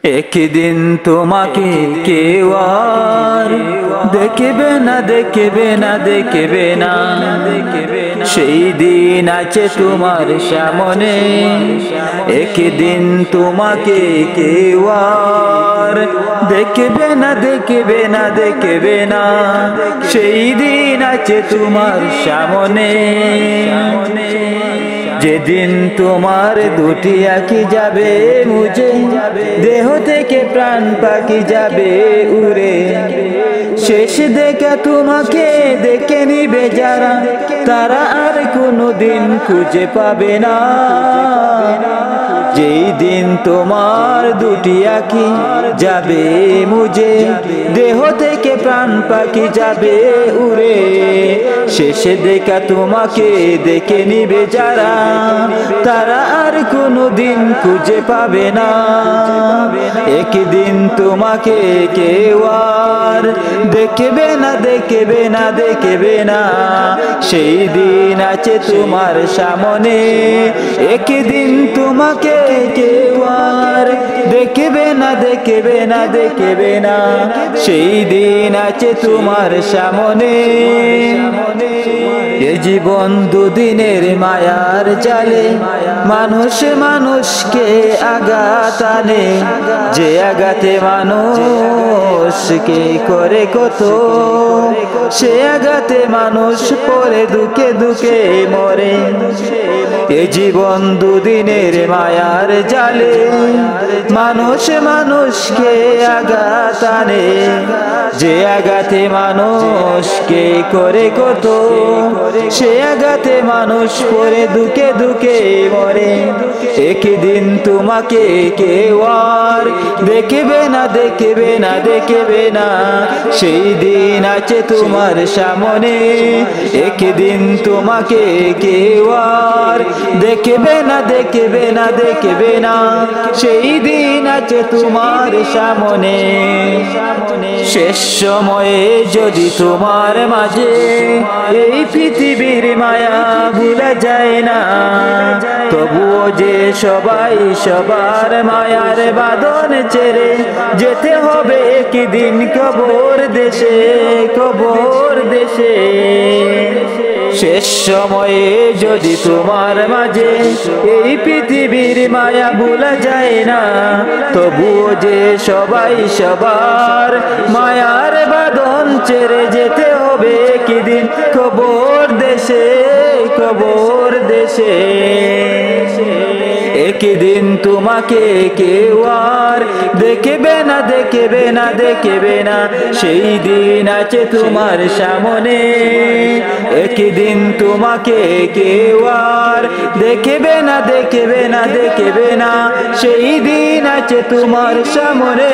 একদিন তোমাকে কেউ আর দেখবে না, দেখবে না, দেখবে না। সেই দিন আছে তোমার সামনে। একদিন তোমাকে কেউ আর দেখবে না, দেখবে না, দেখবে না। সেই দিন আছে তোমার সামনে। যেদিন তোমার দুটি আঁখি যাবে মুজে, দেহ থেকে প্রাণ পাখি যাবে উড়ে। শেষ দেখা তোমাকে দেখে নিবে যারা, তারা আর কোনোদিন খুঁজে পাবে না। যেই দিন তোমার দুটি আঁখি যাবে মুজে, দেহ থেকে প্রাণ পাখি যাবে উড়ে। শেষে দেখা তোমাকে দেখে নিবে যারা, তারা আর কোনোদিন খুঁজে পাবে না। একদিন তোমাকে কেউ আর দেখবে না, দেখবে না, দেখবে না। সেই দিন আছে তোমার সামনে। একদিন তোমাকে কেউ আর দেখবে না, দেখবে না, দেখবে না। সেই দিন আছে তোমার সামনে। এ জীবন দুদিনের মায়ার জালে, মানুষ মানুষকে আঘাত আনে। যে আঘাতে মানুষকে করে কত, সে আঘাতে মানুষ পরে দুঃখে দুঃখে মরে। এ জীবন দুদিনের মায়ার জালে, মানুষ মানুষকে আঘাত আনে। যে আঘাতে মানুষকে করে কত, সে আঘাতে মানুষ পরে দুঃখে দুঃখে মরে। একদিন তোমাকে কেউ আর দেখবে না, দেখবে না, দেখবে না। সেই দিন আছে তোমার সামনে। একদিন তোমাকে কেউ আর দেখবে না, দেখবে না, দেখবে না। সেই দিন আছে তোমার সামনে। শেষ সময়ে যদি তোমার মাঝে এই পৃথিবীর মায়া ভুলা যায় না, তবুও যে সবাই সবার মায়ার বাঁধন ছেড়ে যেতে হবে একদিন কবর দেশে, কবর দেশে। শেষ সময়ে যদি তোমার মাঝে এই পৃথিবীর মায়া ভুলা যায় না, তবুও যে সবাই সবার মায়ার বাঁধন ছেড়ে যেতে হবে একদিন কবর দেশে, কবর দেশে। একদিন তোমাকে কেউ আর দেখবে না, দেখবে না, দেখবে না। সেই দিন আছে তোমার সামনে। একদিন তোমাকে কেউ আর দেখবে না, দেখবে না, দেখবে না। সেই দিন আছে তোমার সামনে।